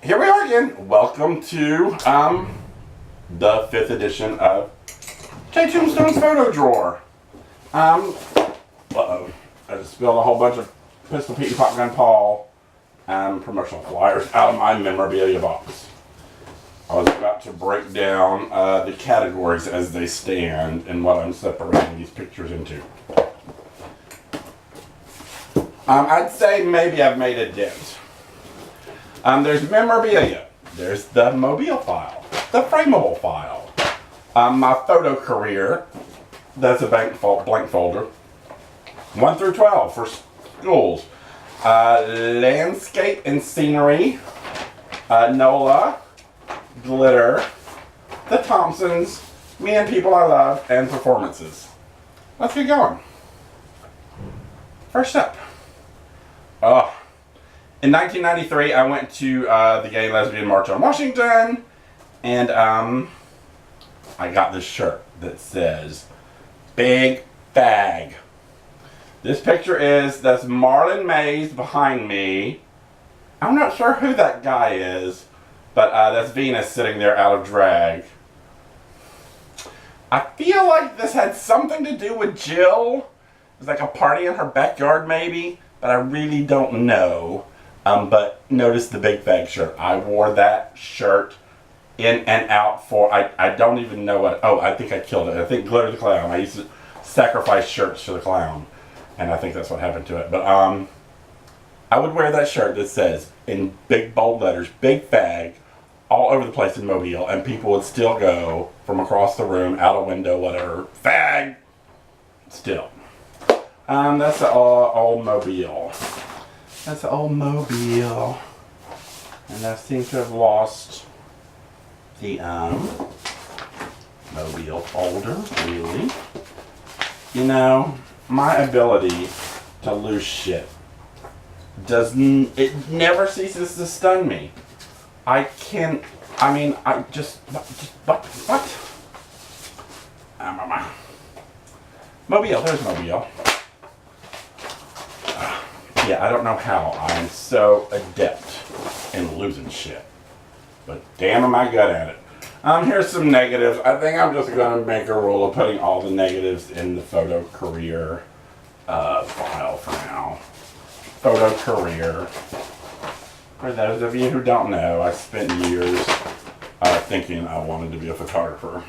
here we are again. Welcome to the 5th edition of Tombstone's photo drawer. Uh-oh. I just spilled a whole bunch of Pistol Pete and Pop Gun Paul promotional flyers out of my memorabilia box. I was about to break down the categories as they stand and what I'm separating these pictures into. I'd say maybe I've made a dent. There's memorabilia. There's the mobile file, the frameable file, my photo career. That's a blank folder. 1 through 12 for schools. Landscape and scenery. NOLA. Glitter. The Thompsons. Me and people I love. And performances. Let's get going. First up. In 1993, I went to the Gay and Lesbian March on Washington, and I got this shirt that says, Big Fag. This picture that's Marlon Mays behind me. I'm not sure who that guy is, but that's Venus sitting there out of drag. I feel like this had something to do with Jill. It was like a party in her backyard maybe, but I really don't know. But notice the Big Fag shirt. I wore that shirt in and out for, I don't even know what, I think I killed it. I think Glitter the Clown. I used to sacrifice shirts to the clown. And I think that's what happened to it. But I would wear that shirt that says, in big bold letters, Big Fag, all over the place in Mobile. And people would still go from across the room, out a window, whatever, Fag! Still. That's the old Mobile. That's the old Mobile. And I seem to have lost the Mobile folder, really. You know, my ability to lose shit it never ceases to stun me. What? Mobile, there's Mobile. Yeah, I don't know how I'm so adept in losing shit. But damn am I good at it. Here's some negatives. I think I'm just going to make a rule of putting all the negatives in the photo career file for now. Photo career. For those of you who don't know, I spent years thinking I wanted to be a photographer.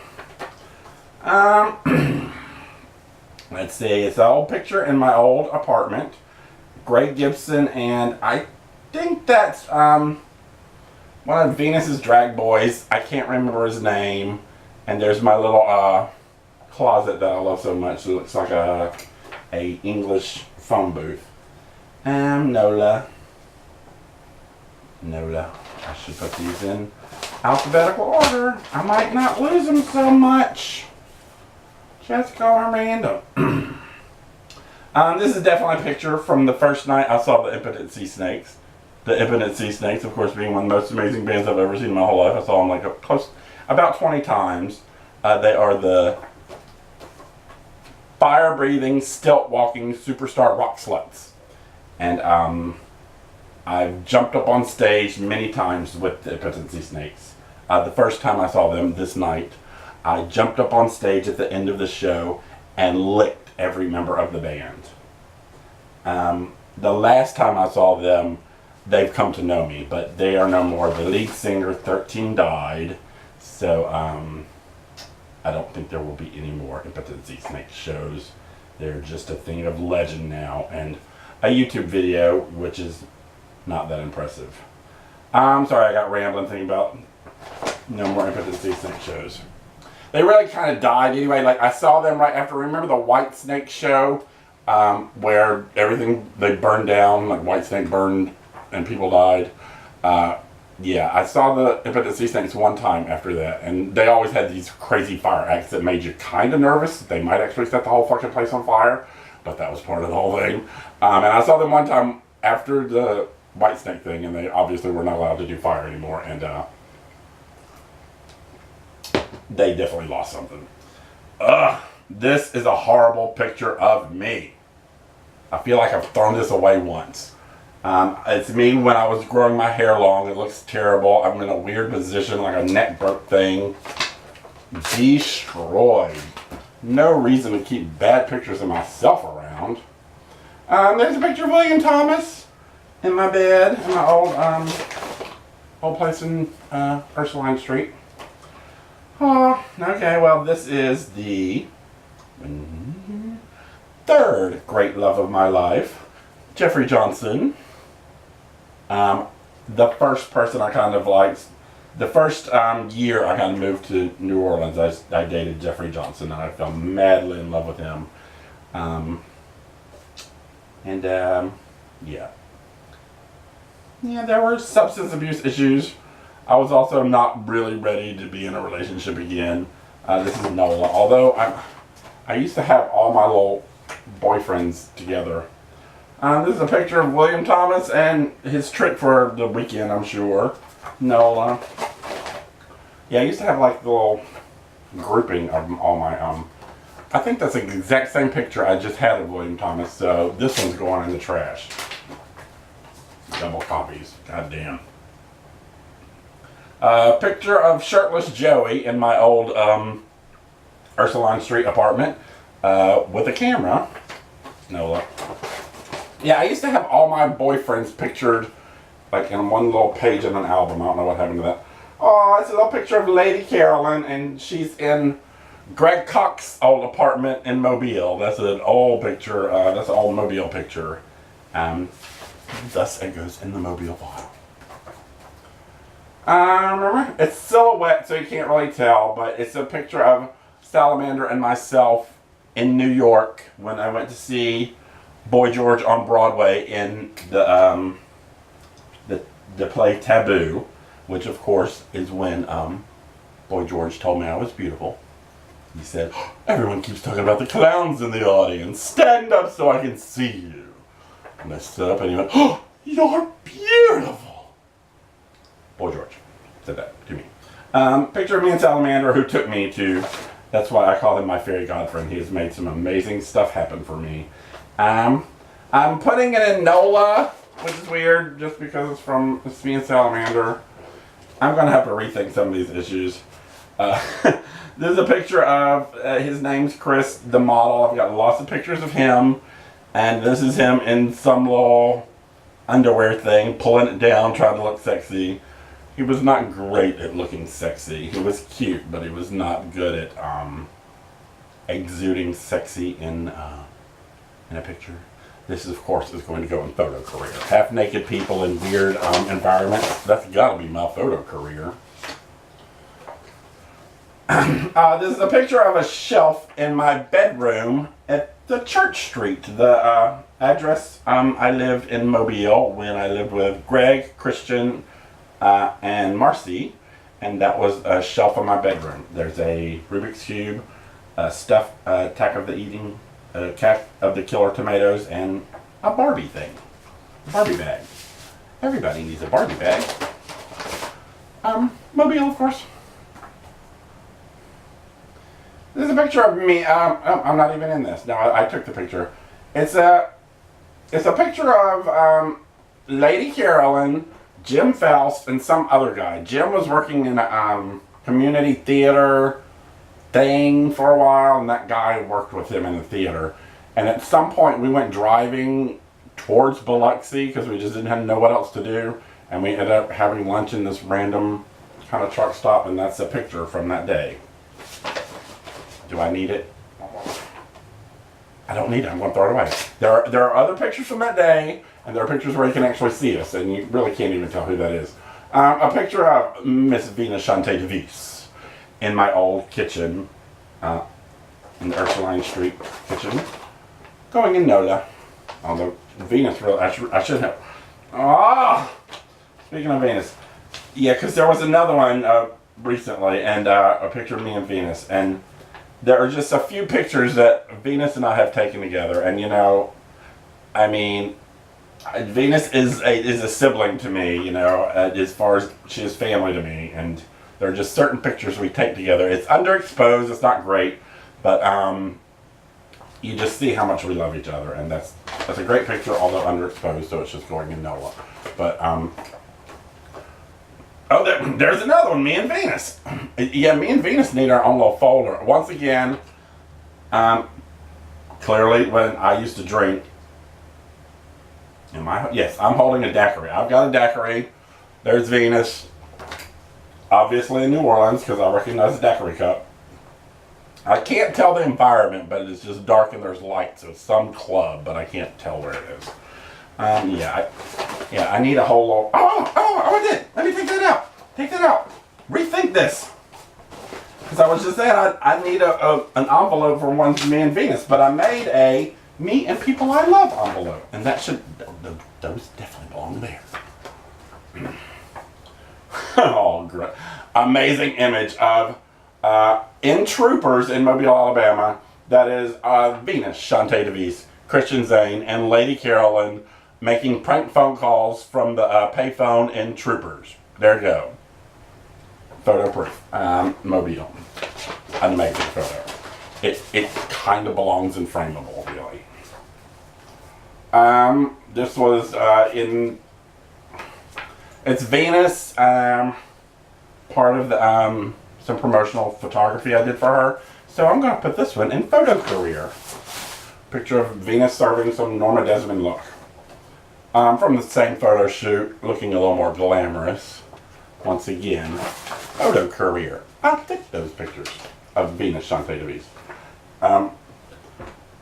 Let's see. It's an old picture in my old apartment. Greg Gibson, and I think that's one of Venus's drag boys. I can't remember his name. And there's my little closet that I love so much. It looks like a English phone booth. NOLA. I should put these in alphabetical order. I might not lose them so much. Just go random. This is definitely a picture from the first night I saw the Impotent Sea Snakes. The Impotent Sea Snakes, of course, being one of the most amazing bands I've ever seen in my whole life. I saw them about 20 times. They are the fire-breathing, stilt-walking superstar rock sluts. And I've jumped up on stage many times with the Impotent Sea Snakes. The first time I saw them this night, I jumped up on stage at the end of the show and licked every member of the band. The last time I saw them, they've come to know me, but they are no more. The lead singer, 13, died, so I don't think there will be any more Impotent Sea Snake shows. They're just a thing of legend now, and a YouTube video, which is not that impressive. I'm sorry I got rambling thinking about no more Impotent Sea Snake shows. They really kind of died anyway. Like, I saw them right after, remember the White Snake show? Where they burned down, like White Snake burned and people died. Yeah, I saw the Impotent Sea Snakes one time after that, and they always had these crazy fire acts that made you kind of nervous that they might actually set the whole fucking place on fire, but that was part of the whole thing. And I saw them one time after the White Snake thing, and they obviously were not allowed to do fire anymore, and they definitely lost something. This is a horrible picture of me. I feel like I've thrown this away once. It's me when I was growing my hair long. It looks terrible. I'm in a weird position, like a neck broke thing. Destroyed. No reason to keep bad pictures of myself around. There's a picture of William Thomas in my bed in my old place in Ursuline Street. Oh, okay, well, this is the third great love of my life, Jeffrey Johnson. The first person I kind of liked, the first year I kind of moved to New Orleans, I dated Jeffrey Johnson, and I fell madly in love with him. Yeah. Yeah, there were substance abuse issues. I was also not really ready to be in a relationship again. This is Nola. Although I used to have all my little boyfriends together. This is a picture of William Thomas and his trip for the weekend, I'm sure. Nola. Yeah, I used to have like the little grouping of all my I think that's the exact same picture I just had of William Thomas, so this one's going in the trash. Double copies. God damn. Picture of shirtless Joey in my old Ursuline Street apartment with a camera. Nola. Yeah, I used to have all my boyfriends pictured like in one little page in an album. I don't know what happened to that. Oh, it's a little picture of Lady Carolyn, and she's in Greg Cox's old apartment in Mobile. That's an old picture. That's an old Mobile picture. Thus it goes in the Mobile file. Remember, it's silhouette, so you can't really tell, but it's a picture of Salamander and myself in New York when I went to see Boy George on Broadway in the play Taboo, which of course is when Boy George told me I was beautiful. He said, "Everyone keeps talking about the clowns in the audience. Stand up so I can see you." And I stood up and he went, "Oh, you're beautiful." Boy George said that to me. Picture of me and Salamander, who took me to, that's why I call him my fairy godfriend. He has made some amazing stuff happen for me. I'm putting it in Nola, which is weird just because it's me and Salamander. I'm going to have to rethink some of these issues. This is a picture of, his name's Chris, the model. I've got lots of pictures of him. And this is him in some little underwear thing, pulling it down, trying to look sexy. He was not great at looking sexy. He was cute, but he was not good at exuding sexy in a picture. This, of course, is going to go in photo career. Half-naked people in weird environments. That's got to be my photo career. This is a picture of a shelf in my bedroom at the Church Street. The address, I lived in Mobile when I lived with Greg, Christian, and Marcy. And that was a shelf in my bedroom. There's a Rubik's Cube, stuffed Attack of the Eating, Cat of the Killer Tomatoes, and a Barbie thing. A Barbie bag. Everybody needs a Barbie bag. Mobile, of course. This is a picture of me. I'm not even in this. No, I took the picture. It's a picture of Lady Carolyn, Jim Faust, and some other guy. Jim was working in a community theater thing for a while, and that guy worked with him in the theater. And at some point, we went driving towards Biloxi because we just didn't know what else to do. And we ended up having lunch in this random kind of truck stop, and that's a picture from that day. Do I need it? I don't need it. I'm going to throw it away. There are other pictures from that day, and there are pictures where you can actually see us, and you really can't even tell who that is. A picture of Miss Venus Shante DeVise in my old kitchen, in the Ursuline Street kitchen, going in Nola. Although Venus, really, I should have. Speaking of Venus, yeah, because there was another one recently, and a picture of me and Venus, and there are just a few pictures that Venus and I have taken together, and I mean, Venus is a sibling to me, as far as she is family to me, and there are just certain pictures we take together. It's underexposed, it's not great, but you just see how much we love each other, and that's a great picture, although underexposed, so it's just going in NOLA. But oh, there's another one, me and Venus. Yeah, me and Venus need our own little folder. Once again, clearly when I used to drink, yes, I'm holding a daiquiri. I've got a daiquiri. There's Venus, obviously in New Orleans, because I recognize the daiquiri cup. I can't tell the environment, but it's just dark and there's light, so it's some club, but I can't tell where it is. I need a whole lot. I did. Let me take that out. Take that out. Rethink this. Because I was just saying I need an envelope for one for me and Venus, but I made a me and people I love envelope, and that should those definitely belong there. Oh, great! Amazing image of in Troopers in Mobile, Alabama. That is Venus, Shantae DeVise, Christian Zane, and Lady Carolyn making prank phone calls from the payphone in Troopers. There you go. Photo proof. Mobile. An amazing photo. It kind of belongs in frameable, really. This was it's Venus, part of the some promotional photography I did for her. So I'm going to put this one in photo career. Picture of Venus serving some Norma Desmond look. From the same photo shoot, looking a little more glamorous. Once again, photo career. I'll take those pictures of Venus, Shantae DeVise.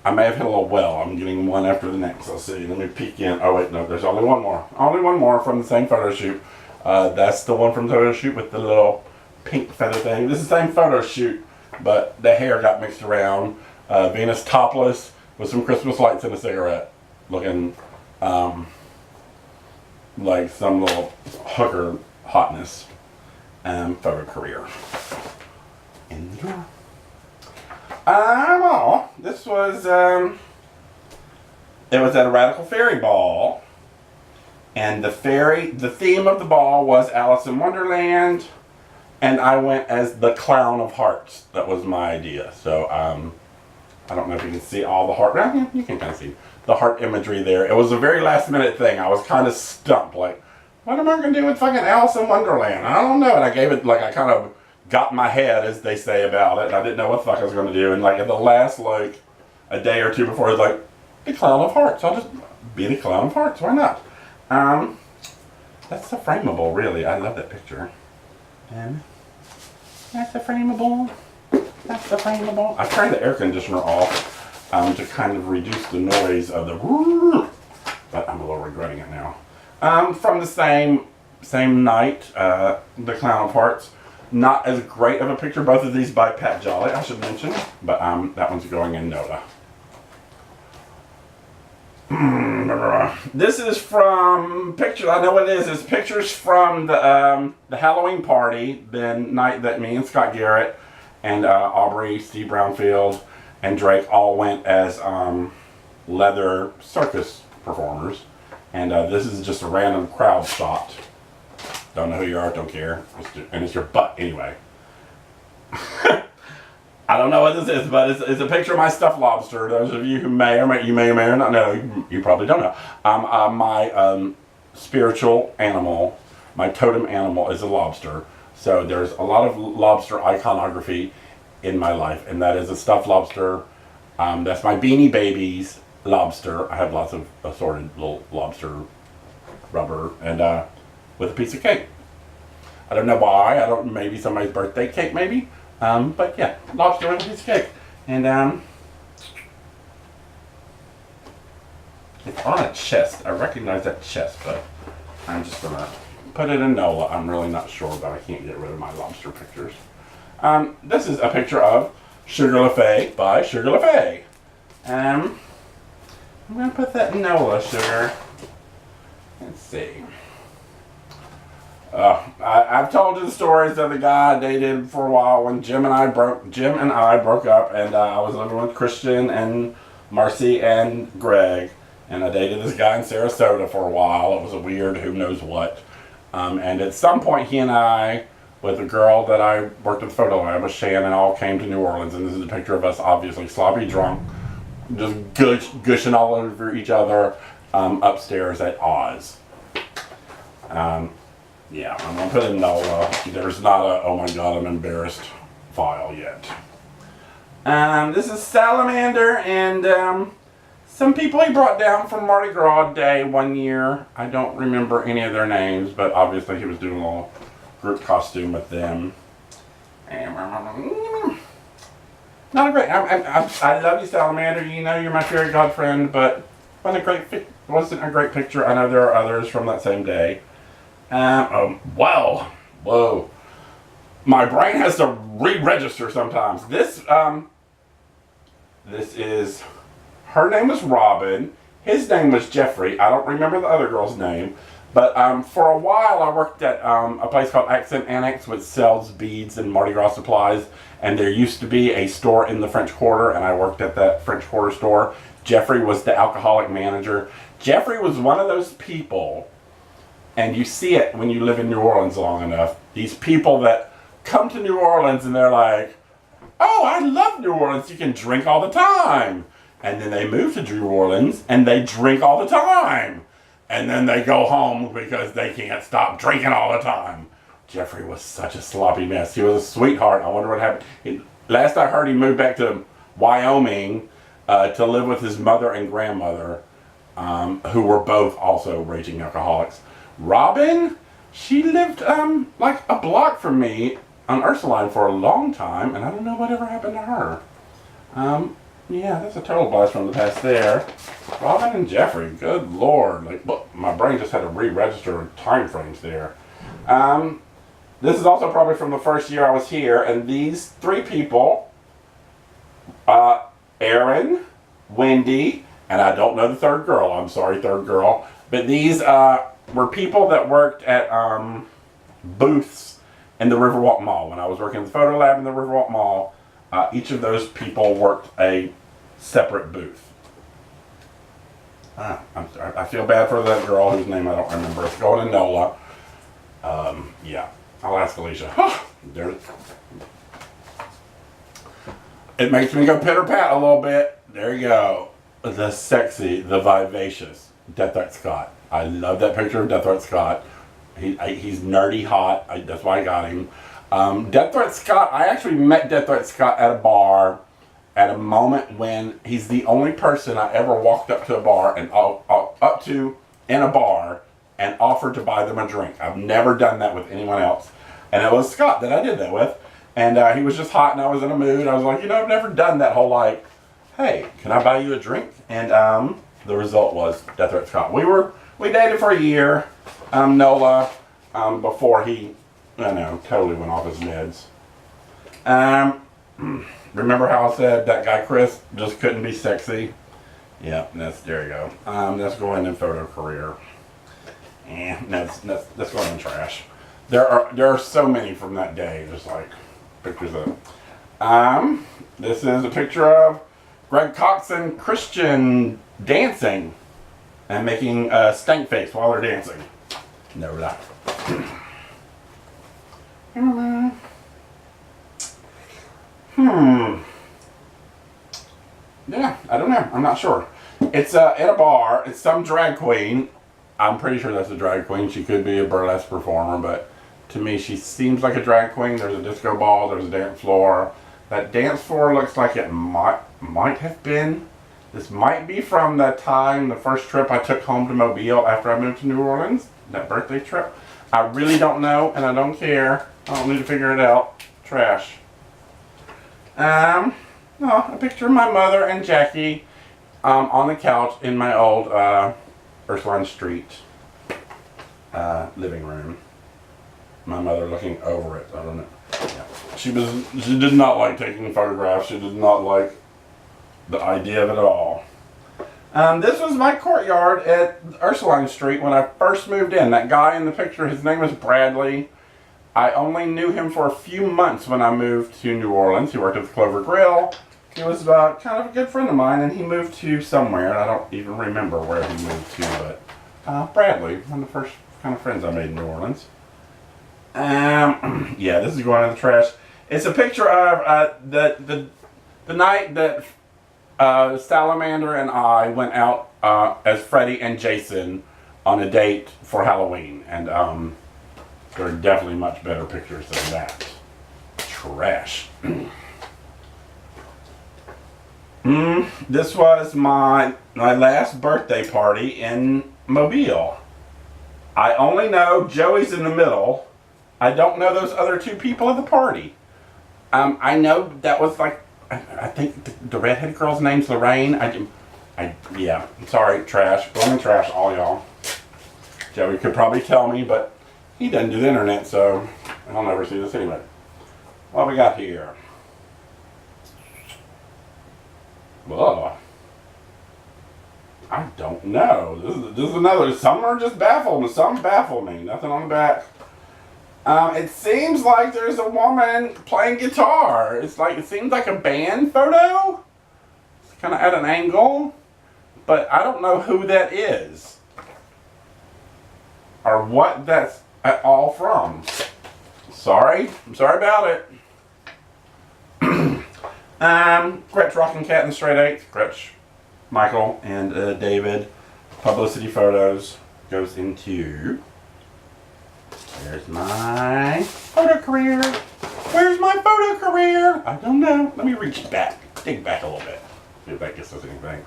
I may have hit a little well. I'm getting one after the next. Let's see. Let me peek in. Oh, wait, no. There's only one more. Only one more from the same photo shoot. That's the one from the photo shoot with the little pink feather thing. This is the same photo shoot, but the hair got mixed around. Venus topless with some Christmas lights and a cigarette. Looking like some little hooker hotness. Photo career. In the drawer. This was, it was at a Radical Fairy Ball, and the theme of the ball was Alice in Wonderland, and I went as the Clown of Hearts. That was my idea. So, I don't know if you can see all the heart, well, you can kind of see the heart imagery there. It was a very last minute thing. I was kind of stumped, like, what am I going to do with fucking Alice in Wonderland? I don't know, and I gave it, like, I kind of got in my head, as they say about it, and I didn't know what the fuck I was going to do, and like at the last, like, a day or two before, I was like, the Clown of Hearts. I'll just be the Clown of Hearts. Why not? That's the frameable, really. I love that picture. And that's the frameable. That's the frameable. I turned the air conditioner off to kind of reduce the noise of the, but I'm a little regretting it now. From the same night, the Clown of Hearts. Not as great of a picture. Both of these by Pat Jolly, I should mention. But that one's going in NOLA. This is from pictures. I know what it is. It's pictures from the Halloween party, the night that me and Scott Garrett and Aubrey, Steve Brownfield, and Drake all went as leather circus performers. And this is just a random crowd shot. Don't know who you are, don't care. And it's your butt anyway. I don't know what this is, but it's a picture of my stuffed lobster. Those of you who may or may not know, you probably don't know. My spiritual animal, my totem animal is a lobster. So there's a lot of lobster iconography in my life, and that is a stuffed lobster. That's my Beanie Babies lobster. I have lots of assorted little lobster rubber, and with a piece of cake. I don't know why. Maybe somebody's birthday cake, maybe. But yeah, lobster with a piece of cake. And it's on a chest. I recognize that chest, but I'm just gonna put it in NOLA. I'm really not sure, but I can't get rid of my lobster pictures. This is a picture of Sugar LaFay by Sugar LaFay. I'm gonna put that in NOLA, Sugar. Let's see. I've told you the stories of the guy I dated for a while when Jim and I broke up, and I was living with Christian and Marcy and Greg, and I dated this guy in Sarasota for a while. It was a weird who knows what. And at some point he and I, with a girl that I worked at the photo lab with, Shannon, all came to New Orleans, and this is a picture of us obviously sloppy drunk just gushing all over each other upstairs at Oz. Yeah, I'm gonna put in Nola. There's not a oh my god I'm embarrassed file yet. This is Salamander and some people he brought down from Mardi Gras Day one year. I don't remember any of their names, but obviously he was doing a little group costume with them. Not a great. I love you, Salamander. You know you're my fairy godfriend, but wasn't a great picture. I know there are others from that same day. Wow, whoa. My brain has to re-register sometimes. This is, her name was Robin. His name was Jeffrey. I don't remember the other girl's name. But for a while I worked at a place called Accent Annex, which sells beads and Mardi Gras supplies. And there used to be a store in the French Quarter, and I worked at that French Quarter store. Jeffrey was the alcoholic manager. Jeffrey was one of those people, and you see it when you live in New Orleans long enough. These people that come to New Orleans and they're like, oh, I love New Orleans, you can drink all the time. And then they move to New Orleans and they drink all the time. And then they go home because they can't stop drinking all the time. Jeffrey was such a sloppy mess. He was a sweetheart. I wonder what happened. Last I heard, he moved back to Wyoming to live with his mother and grandmother, who were both also raging alcoholics. Robin, she lived like a block from me on Ursuline for a long time, and I don't know whatever happened to her. Yeah, that's a total blast from the past there. Robin and Jeffrey, good lord. Like, look, my brain just had to re-register time frames there. This is also probably from the first year I was here, and these three people, Erin, Wendy, and I don't know the third girl, I'm sorry, third girl, but these were people that worked at booths in the Riverwalk Mall. When I was working in the photo lab in the Riverwalk Mall, each of those people worked a separate booth. I feel bad for that girl whose name I don't remember. It's going to Nola. Yeah, I'll ask Alicia. It makes me go pitter-pat a little bit. There you go. The sexy, the vivacious Death Threat Scott. I love that picture of Death Threat Scott. He's nerdy hot. That's why I got him. Death Threat Scott, I actually met Death Threat Scott at a bar at a moment when he's the only person I ever walked up to a bar and in a bar and offered to buy them a drink. I've never done that with anyone else. And it was Scott that I did that with. And he was just hot and I was in a mood. I was like, I've never done that whole like, hey, can I buy you a drink? And the result was Death Threat Scott. We dated for a year, Nola, before he, totally went off his meds. Remember how I said that guy Chris just couldn't be sexy? Yeah, there you go. That's going in photo career. That's going in trash. There are so many from that day, just like pictures of. This is a picture of Greg Cox and Christian dancing and making a stank face while they're dancing. No doubt. Yeah, I don't know. I'm not sure. It's at a bar. It's some drag queen. I'm pretty sure that's a drag queen. She could be a burlesque performer, but to me, she seems like a drag queen. There's a disco ball. There's a dance floor. That dance floor looks like it might have been. This might be from the first trip I took home to Mobile after I moved to New Orleans. That birthday trip. I really don't know, and I don't care. I don't need to figure it out. Trash. A picture of my mother and Jackie on the couch in my old Ursuline Street living room. My mother looking over it. I don't know. Yeah. She did not like taking photographs. She did not like the idea of it at all. This was my courtyard at Ursuline Street when I first moved in. That guy in the picture, his name was Bradley. I only knew him for a few months when I moved to New Orleans. He worked at the Clover Grill. He was kind of a good friend of mine, and he moved to somewhere, and I don't even remember where he moved to, but Bradley, one of the first kind of friends I made in New Orleans. Yeah, this is going in the trash. It's a picture of the night that Salamander and I went out as Freddy and Jason on a date for Halloween, and there are definitely much better pictures than that. Trash. This was my last birthday party in Mobile. I only know Joey's in the middle. I don't know those other two people at the party. I know that was like, I think the redhead girl's name's Lorraine. Yeah, sorry, trash. Blowing trash, all y'all. Joey could probably tell me, but he doesn't do the internet, so I'll never see this anyway. What we got here? Well, I don't know. This is another. Some are just baffled, some baffle me. Nothing on the back. It seems like there's a woman playing guitar. It seems like a band photo. It's kind of at an angle, but I don't know who that is or what that's at all from. Sorry, I'm sorry about it. Gretch rocking cat in the straight eighth. Gretch, Michael, and David. Publicity photos goes into. There's my photo career. Where's my photo career? I don't know. Let me reach back, dig back a little bit. See if that gets us anything.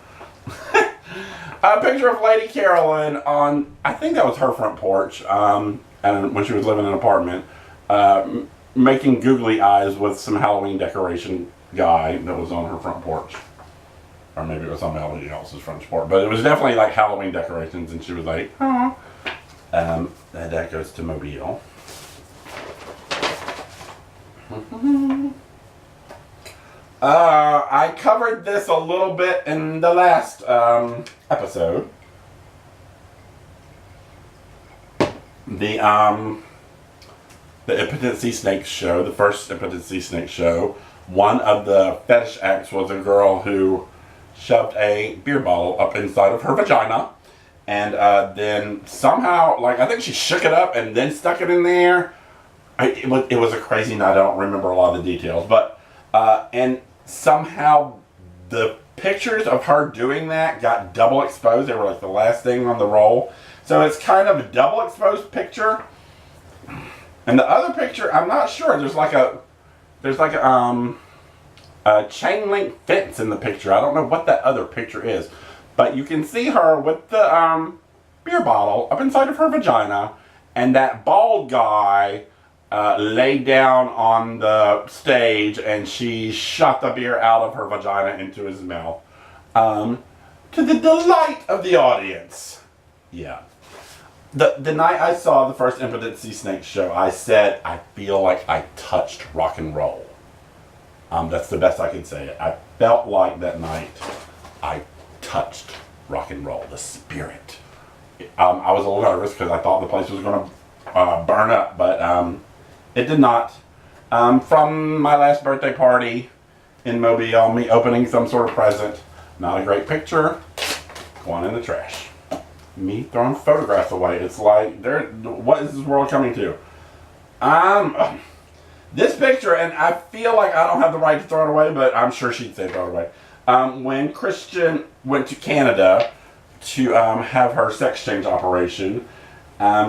A picture of Lady Carolyn on, I think that was her front porch, and when she was living in an apartment, making googly eyes with some Halloween decoration guy that was on her front porch. Or maybe it was somebody else's front porch. But it was definitely like Halloween decorations, and she was like, oh. That goes to Mobile. I covered this a little bit in the last episode. The Impotent Sea Snake show, the first Impotent Sea Snake show, one of the fetish acts was a girl who shoved a beer bottle up inside of her vagina. And then somehow, I think she shook it up and then stuck it in there. It was a crazy night. I don't remember a lot of the details. But, and somehow the pictures of her doing that got double exposed. They were like the last thing on the roll. So it's kind of a double exposed picture. And the other picture, I'm not sure. There's like a chain link fence in the picture. I don't know what that other picture is. But you can see her with the beer bottle up inside of her vagina, and that bald guy laid down on the stage, and she shot the beer out of her vagina into his mouth, to the delight of the audience. Yeah. The night I saw the first Impotent Sea Snake show, I said, I feel like I touched rock and roll. That's the best I can say. I felt like that night I touched rock and roll, the spirit. I was a little nervous because I thought the place was going to burn up, but it did not. From my last birthday party in Mobile, me opening some sort of present, not a great picture, going in the trash. Me throwing photographs away. It's like, what is this world coming to? This picture, and I feel like I don't have the right to throw it away, but I'm sure she'd say throw it away. When Christian went to Canada to have her sex change operation,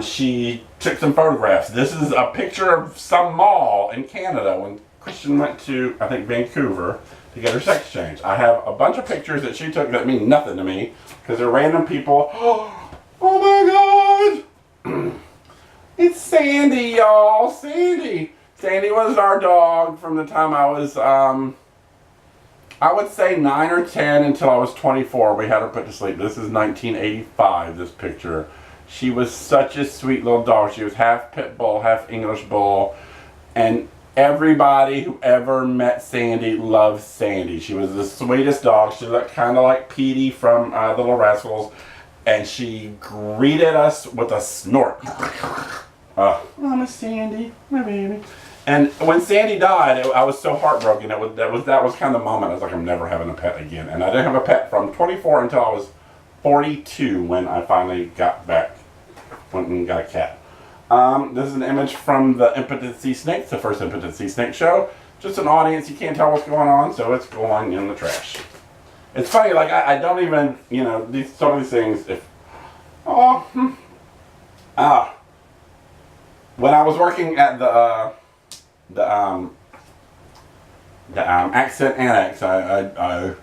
she took some photographs. This is a picture of some mall in Canada when Christian went to, I think, Vancouver to get her sex change. I have a bunch of pictures that she took that mean nothing to me because they're random people. Oh my God! It's Sandy, y'all. Sandy. Sandy was our dog from the time I was, I would say 9 or 10 until I was 24. We had her put to sleep. This is 1985, this picture. She was such a sweet little dog. She was half pit bull, half English bull. And everybody who ever met Sandy loved Sandy. She was the sweetest dog. She looked kind of like Petey from The Little Rascals. And she greeted us with a snort. Oh, Miss Sandy, my baby. And when Sandy died, I was so heartbroken. That was kind of the moment. I was like, I'm never having a pet again. And I didn't have a pet from 24 until I was 42 when I finally went and got a cat. This is an image from the Impotent Sea Snakes, the first Impotent Sea Snake show. Just an audience, you can't tell what's going on, so it's going in the trash. It's funny, like, I don't even, you know, some of these things, if, when I was working at the Accent Annex, I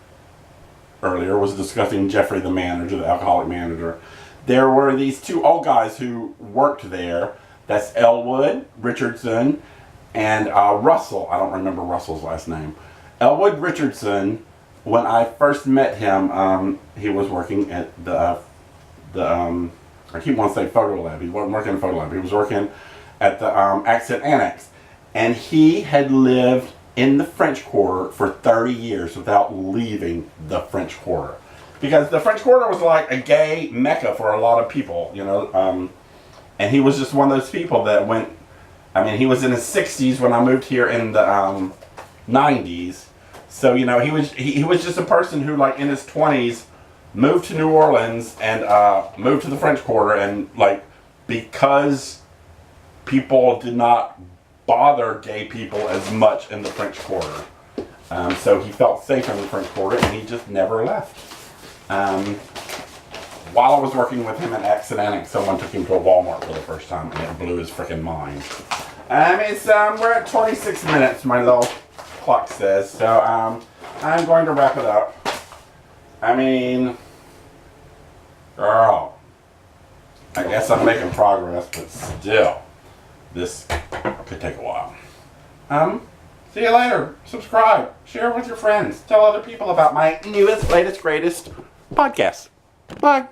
earlier was discussing Jeffrey, the manager, the alcoholic manager. There were these two old guys who worked there. That's Elwood Richardson and Russell. I don't remember Russell's last name. Elwood Richardson, when I first met him, he was working at the I keep wanting to say photo lab. He wasn't working in photo lab. He was working at the Accent Annex. And he had lived in the French Quarter for 30 years without leaving the French Quarter. Because the French Quarter was like a gay mecca for a lot of people, you know. And he was just one of those people that went, I mean, he was in his 60s when I moved here in the 90s. So, you know, he was just a person who, like, in his 20s, moved to New Orleans and moved to the French Quarter. And, like, because people did not bother gay people as much in the French Quarter. So he felt safe in the French Quarter, and he just never left. While I was working with him at Accent Annex, someone took him to a Walmart for the first time, and it blew his freaking mind. We're at 26 minutes, my little clock says, so I'm going to wrap it up. I mean, girl, I guess I'm making progress, but still, this could take a while. See you later. Subscribe. Share with your friends. Tell other people about my newest, latest, greatest podcast. Bye.